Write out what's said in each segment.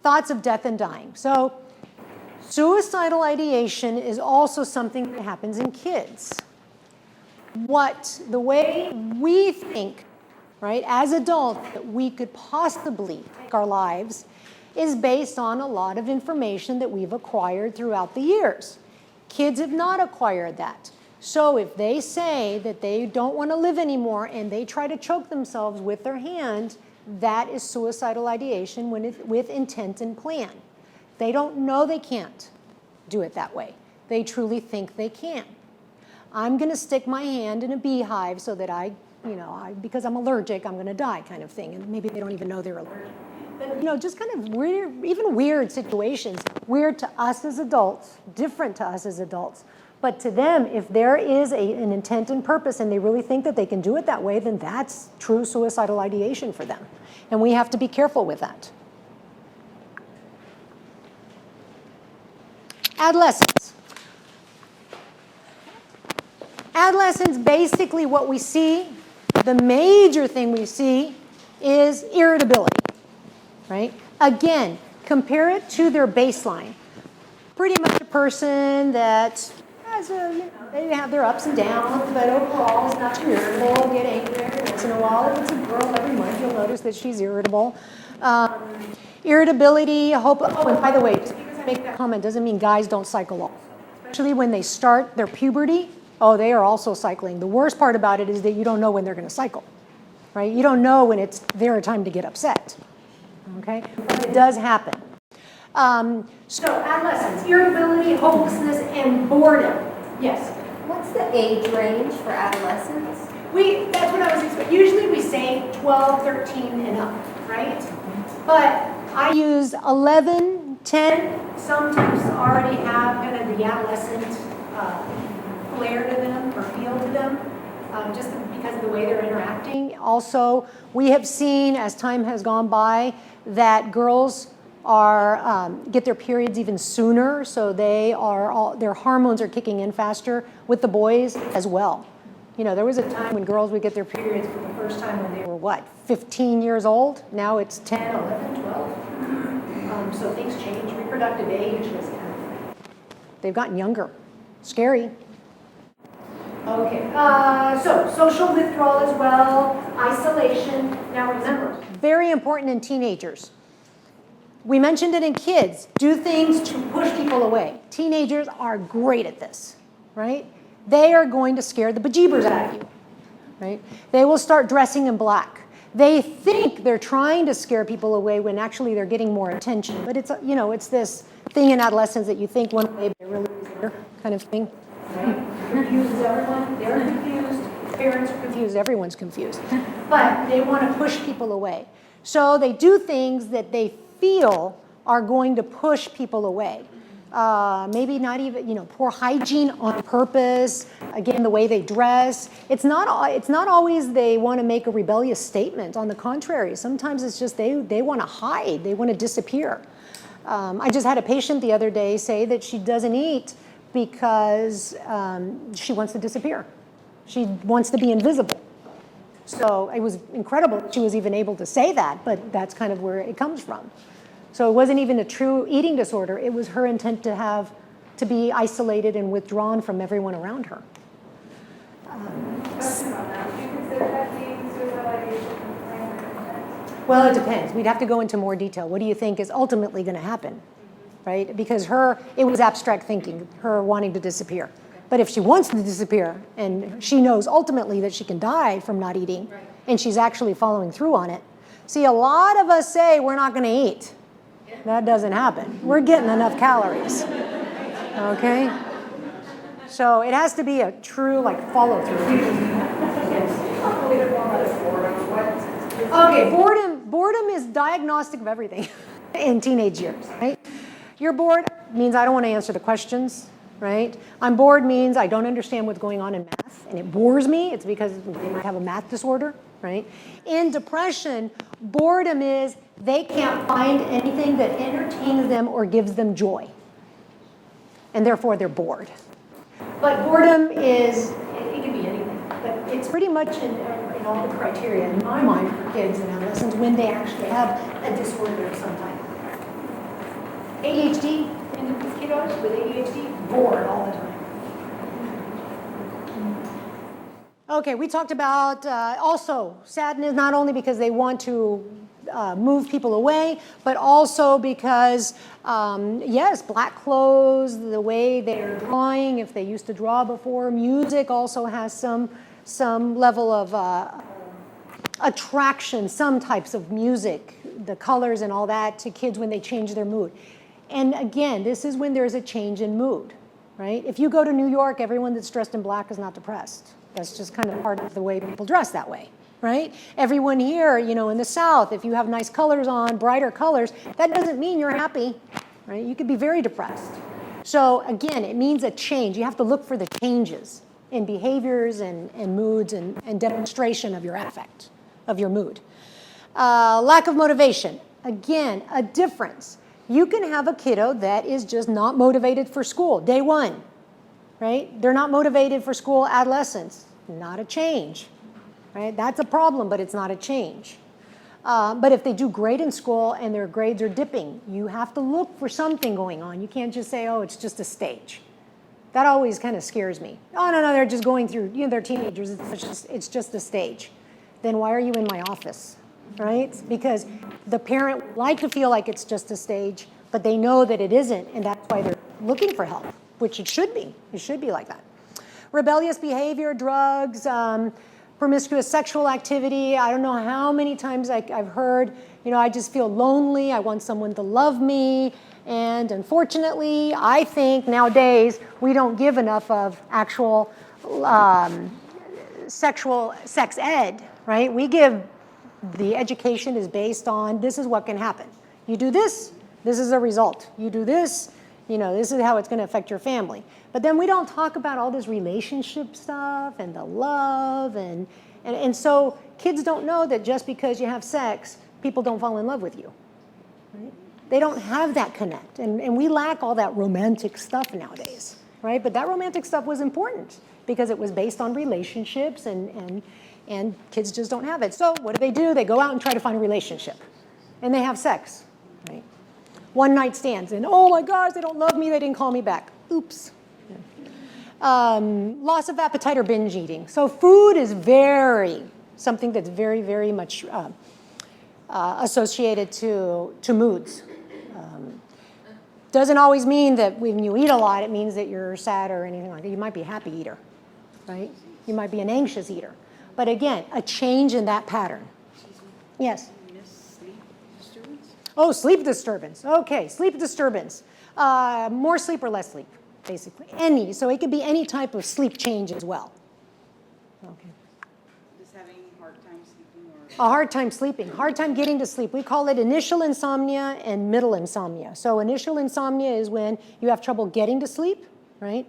thoughts of death and dying. So suicidal ideation is also something that happens in kids. The way we think, right, as adults, that we could possibly take our lives is based on a lot of information that we've acquired throughout the years. Kids have not acquired that. So if they say that they don't want to live anymore and they try to choke themselves with their hand, that is suicidal ideation with intent and plan. They don't know they can't do it that way. They truly think they can. I'm going to stick my hand in a beehive so that because I'm allergic, I'm going to die kind of thing. And maybe they don't even know they're allergic. But, just kind of weird, even weird situations, weird to us as adults, different to us as adults. But to them, if there is an intent and purpose and they really think that they can do it that way, then that's true suicidal ideation for them. And we have to be careful with that. Adolescence. Adolescence, basically what we see, the major thing we see is irritability, right? Again, compare it to their baseline. Pretty much a person that they have their ups and downs, but overall is not too irritable, get angry every once in a while. If it's a girl every month, you'll notice that she's irritable. Irritability, and by the way, just because I make that comment doesn't mean guys don't cycle off. Especially when they start their puberty, they are also cycling. The worst part about it is that you don't know when they're going to cycle, right? You don't know when it's their time to get upset, okay? But it does happen. So adolescence, irritability, hopelessness, and boredom. Yes? What's the age range for adolescents? That's what I was expecting. Usually we say 12, 13 and up, right? But I use 11, 10. Sometimes already have kind of the adolescent flair to them or feel to them, just because of the way they're interacting. Also, we have seen as time has gone by that girls get their periods even sooner, so their hormones are kicking in faster with the boys as well. There was a time when girls would get their periods for the first time when they were 15 years old. Now it's 10, 11, 12. So things change. Reproductive age is they've gotten younger. Scary. Okay. So social withdrawal as well, isolation. Now remember, very important in teenagers. We mentioned it in kids. Do things to push people away. Teenagers are great at this, right? They are going to scare the bejeebers out of you, right? They will start dressing in black. They think they're trying to scare people away when actually they're getting more attention. But it's this thing in adolescence that you think one way, but they're really there kind of thing. Right? Confuses everyone. They're confused. Parents are confused. Everyone's confused. But they want to push people away. So they do things that they feel are going to push people away. Maybe not even, poor hygiene on purpose. Again, the way they dress. It's not always they want to make a rebellious statement. On the contrary, sometimes it's just they want to hide. They want to disappear. I just had a patient the other day say that she doesn't eat because she wants to disappear. She wants to be invisible. So it was incredible that she was even able to say that, but that's kind of where it comes from. So it wasn't even a true eating disorder. It was her intent to be isolated and withdrawn from everyone around her. Question about that. Do you consider that being suicidal ideation? Well, it depends. We'd have to go into more detail. What do you think is ultimately going to happen, right? Because it was abstract thinking, her wanting to disappear. But if she wants to disappear and she knows ultimately that she can die from not eating, and she's actually following through on it. See, a lot of us say we're not going to eat. That doesn't happen. We're getting enough calories. Okay? So it has to be a true follow through. Okay, boredom is diagnostic of everything in teenage years, right? You're bored means I don't want to answer the questions, right? I'm bored means I don't understand what's going on in math, and it bores me. It's because they might have a math disorder, right? In depression, boredom is they can't find anything that entertains them or gives them joy, and therefore they're bored. But boredom it can be anything, but it's pretty much in all the criteria in my mind for kids and adolescents when they actually have a disorder of some type. ADHD, and these kiddos with ADHD, bored all the time. Okay, we talked about also sadness, not only because they want to move people away, but also because, yes, black clothes, the way they're drawing, if they used to draw before, music also has some level of attraction, some types of music, the colors and all that to kids when they change their mood. And again, this is when there's a change in mood, right? If you go to New York, everyone that's dressed in black is not depressed. That's just kind of part of the way people dress that way, right? Everyone here, you know, in the South, if you have nice colors on, brighter colors, that doesn't mean you're happy, right? You could be very depressed. So again, it means a change. You have to look for the changes in behaviors and moods and demonstration of your affect, of your mood. Lack of motivation. Again, a difference. You can have a kiddo that is just not motivated for school, day one. Right? They're not motivated for school, adolescence. Not a change. Right? That's a problem, but it's not a change. But if they do great in school and their grades are dipping, you have to look for something going on. You can't just say, oh, it's just a stage. That always kind of scares me. Oh, no, they're just going through, you know, they're teenagers. It's just a stage. Then why are you in my office? Right? Because the parent would like to feel like it's just a stage, but they know that it isn't, and that's why they're looking for help. Which it should be. It should be like that. Rebellious behavior, drugs, promiscuous sexual activity. I don't know how many times I've heard, you know, I just feel lonely. I want someone to love me. And unfortunately, I think nowadays we don't give enough of actual sex ed, right? We give, the education is based on this is what can happen. You do this, this is a result. You do this, you know, this is how it's going to affect your family. But then we don't talk about all this relationship stuff and the love. And so kids don't know that just because you have sex, people don't fall in love with you. Right? They don't have that connect. And we lack all that romantic stuff nowadays. Right? But that romantic stuff was important because it was based on relationships and kids just don't have it. So what do? They go out and try to find a relationship. And they have sex. Right? One night stands, and oh my gosh, they don't love me, they didn't call me back. Oops. Loss of appetite or binge eating. So food is something that's very, very much associated to moods. Doesn't always mean that when you eat a lot, it means that you're sad or anything like that. You might be a happy eater, right? You might be an anxious eater. But again, a change in that pattern. Yes? Oh, sleep disturbance. Okay, sleep disturbance. More sleep or less sleep, basically. Any. So it could be any type of sleep change as well. Okay. Just having a hard time sleeping A hard time sleeping, hard time getting to sleep. We call it initial insomnia and middle insomnia. So initial insomnia is when you have trouble getting to sleep, right?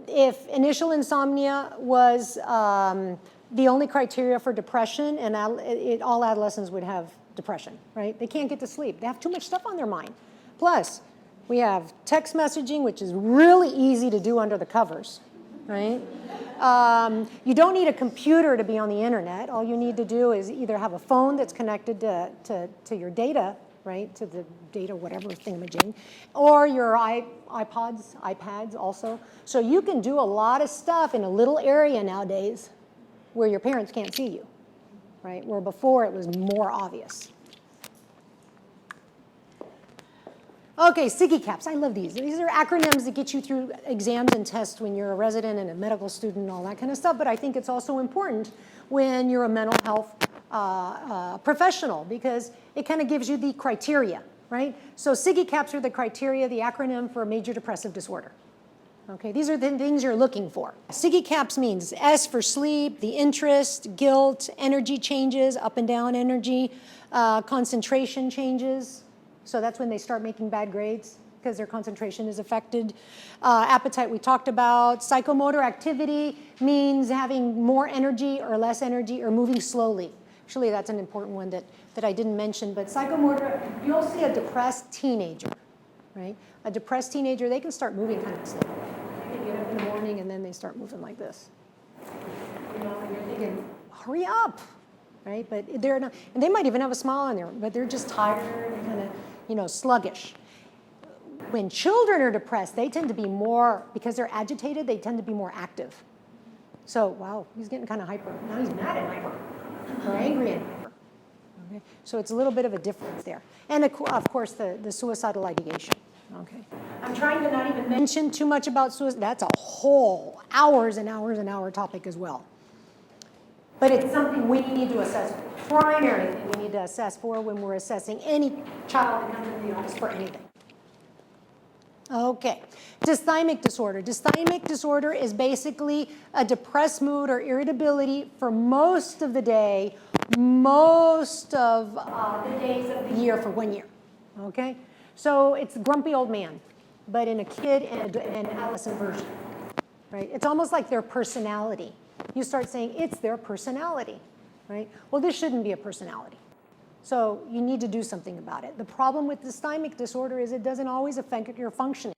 If initial insomnia was the only criteria for depression, and all adolescents would have depression, right? They can't get to sleep. They have too much stuff on their mind. Plus, we have text messaging, which is really easy to do under the covers, right? You don't need a computer to be on the internet. All you need to do is either have a phone that's connected to your data, right, to the data, whatever thingamajig, or your iPads also. So you can do a lot of stuff in a little area nowadays where your parents can't see you, right, where before it was more obvious. Okay, SIGI caps. I love these. These are acronyms that get you through exams and tests when you're a resident and a medical student and all that kind of stuff, but I think it's also important when you're a mental health professional because it kind of gives you the criteria, right? So SIGI caps are the criteria, the acronym for major depressive disorder. Okay, these are the things you're looking for. SIGI caps means S for sleep, the interest, guilt, energy changes, up and down energy, concentration changes. So that's when they start making bad grades because their concentration is affected. Appetite we talked about. Psychomotor activity means having more energy or less energy or moving slowly. Actually, that's an important one that I didn't mention. But psychomotor, you'll see a depressed teenager, right? A depressed teenager, they can start moving kind of slowly. They get up in the morning and then they start moving like this. You know, and you're thinking, hurry up, right? But they're not, and they might even have a smile on there, but they're just tired and kind of, you know, sluggish. When children are depressed, they tend to be more, because they're agitated, they tend to be more active. So, wow, he's getting kind of hyper. Now he's mad and hyper, or angry and hyper. Okay? So it's a little bit of a difference there. And of course, the suicidal ideation. Okay. I'm trying to not even mention too much about suicide. That's a whole hours and hours and hour topic as well. But it's something we need to assess. Primary thing we need to assess for when we're assessing any child that comes into the office for anything. Okay, dysthymic disorder. Dysthymic disorder is basically a depressed mood or irritability for most of the day, most of the days of the year for 1 year. Okay, so it's grumpy old man, but in a kid and an adolescent version. Right? It's almost like their personality. You start saying it's their personality, right? Well, this shouldn't be a personality. So you need to do something about it. The problem with dysthymic disorder is it doesn't always affect your functioning.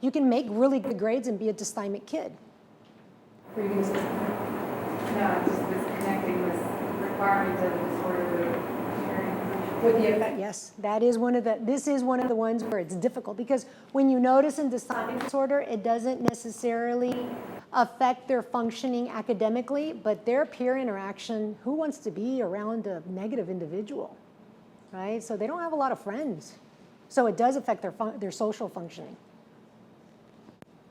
You can make really good grades and be a dysthymic kid. Were you going to say something? No, it just was connecting with requirements of the disorder With the effect, yes, that is one of the. This is one of the ones where it's difficult because when you notice in dysthymic disorder, it doesn't necessarily affect their functioning academically, but their peer interaction. Who wants to be around a negative individual, right? So they don't have a lot of friends, so it does affect their social functioning.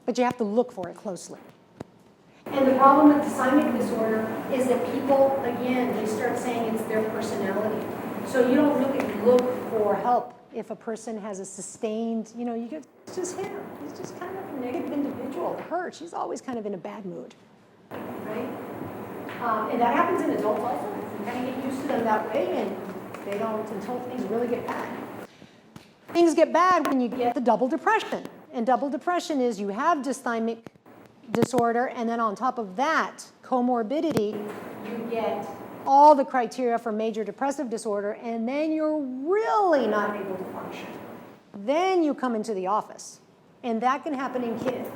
But you have to look for it closely. And the problem with dysthymic disorder is that people, again, they start saying it's their personality. So you don't really look for help if a person has a sustained, you get, it's just him. He's just kind of a negative individual. Her, she's always kind of in a bad mood, right? And that happens in adults also. You kind of get used to them that way, and they don't until things really get bad. Things get bad when you get the double depression. And double depression is you have dysthymic disorder, and then on top of that, comorbidity, you get all the criteria for major depressive disorder, and then you're really not able to function. Then you come into the office, and that can happen in kids.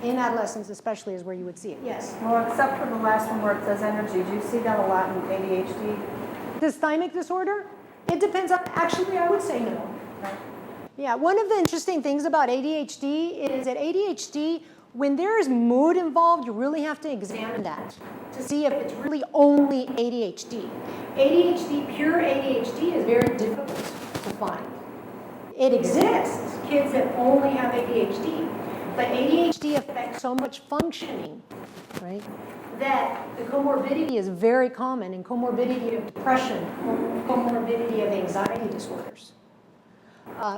In adolescence especially is where you would see it. Yes? Well, except for the last one where it says energy. Do you see that a lot in ADHD? Dysthymic disorder? It depends on, actually I would say no. Yeah, one of the interesting things about ADHD is that ADHD, when there's mood involved, you really have to examine that to see if it's really only ADHD. ADHD, pure ADHD is very difficult to find. It exists, kids that only have ADHD, but ADHD affects so much functioning, right, that the comorbidity is very common, and comorbidity of depression, comorbidity of anxiety disorders.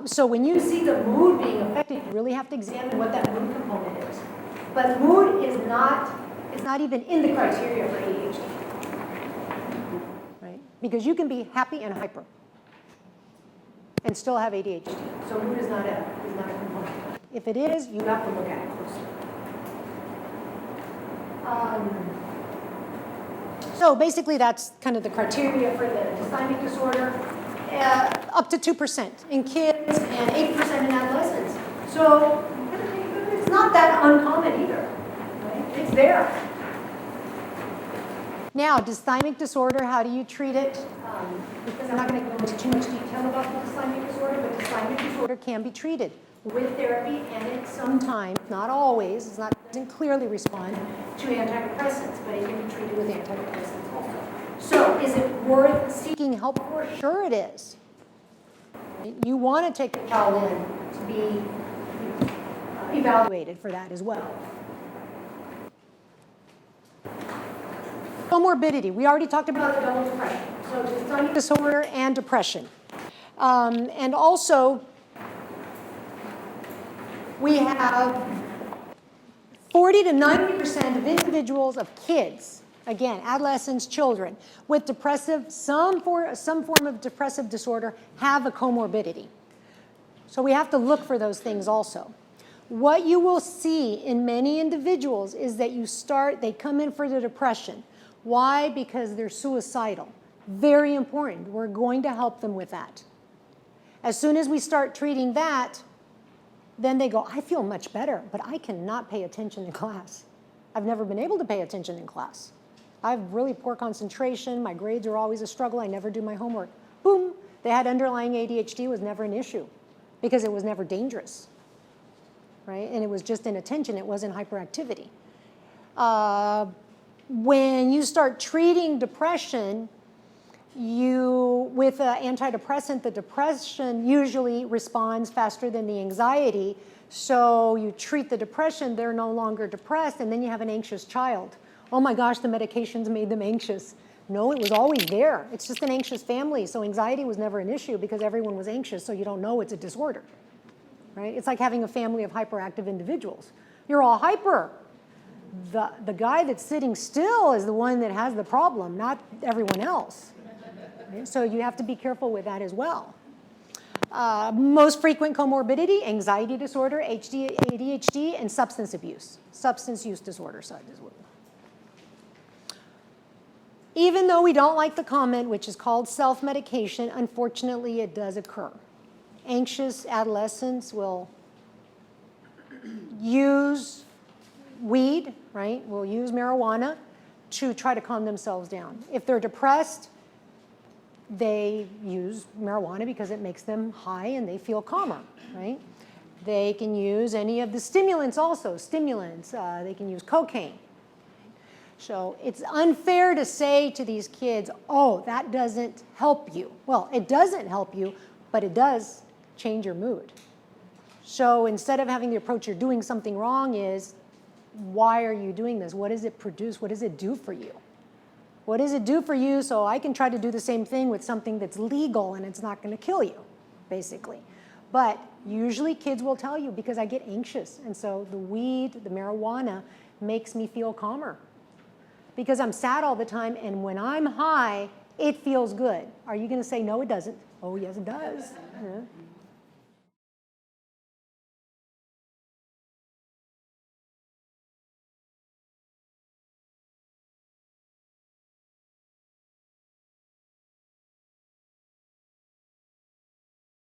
So when you see the mood being affected, you really have to examine what that mood component is. But mood is not, it's not even in the criteria for ADHD, right? Because you can be happy and hyper and still have ADHD. So mood is not a component. If it is, you have to look at it closely. So basically that's kind of the criteria for the dysthymic disorder. Up to 2% in kids and 8% in adolescents. So it's not that uncommon either. Right? It's there. Now, dysthymic disorder, how do you treat it? Because I'm not going to go into too much detail about the dysthymic disorder, but dysthymic disorder can be treated with therapy, and it sometimes, not always, doesn't clearly respond to antidepressants, but it can be treated with antidepressants also. So is it worth seeking help for? Sure it is. You want to take the child in to be evaluated for that as well. Comorbidity. We already talked about the double depression. So dysthymic disorder and depression. And also, we have 40 to 90% of individuals, of kids, again, adolescents, children, with depressive, some form of depressive disorder have a comorbidity. So we have to look for those things also. What you will see in many individuals is that they come in for the depression. Why? Because they're suicidal. Very important. We're going to help them with that. As soon as we start treating that, then they go, I feel much better, but I cannot pay attention in class. I've never been able to pay attention in class. I have really poor concentration. My grades are always a struggle. I never do my homework. Boom. They had underlying ADHD, was never an issue. because it was never dangerous, right? And it was just inattention, it wasn't hyperactivity. When you start treating depression, with an antidepressant, the depression usually responds faster than the anxiety. So you treat the depression, they're no longer depressed, and then you have an anxious child. Oh my gosh, the medications made them anxious. No, it was always there. It's just an anxious family. So anxiety was never an issue because everyone was anxious, so you don't know it's a disorder, right? It's like having a family of hyperactive individuals. You're all hyper. The guy that's sitting still is the one that has the problem, not everyone else. Right? So you have to be careful with that as well. Most frequent comorbidity, anxiety disorder, ADHD, and substance abuse. Substance use disorder, SUD as well. Even though we don't like the comment, which is called self-medication, unfortunately it does occur. Anxious adolescents will use weed, right? Will use marijuana to try to calm themselves down. If they're depressed, they use marijuana because it makes them high and they feel calmer, right? They can use any of the stimulants also, stimulants. They can use cocaine. So it's unfair to say to these kids, oh, that doesn't help you. Well, it doesn't help you, but it does change your mood. So instead of having the approach you're doing something wrong is, why are you doing this? What does it produce? What does it do for you? What does it do for you so I can try to do the same thing with something that's legal and it's not going to kill you, basically. But usually kids will tell you because I get anxious. And so the weed, the marijuana makes me feel calmer. Because I'm sad all the time, and when I'm high, it feels good. Are you going to say, no, it doesn't? Oh, yes, it does. Yeah.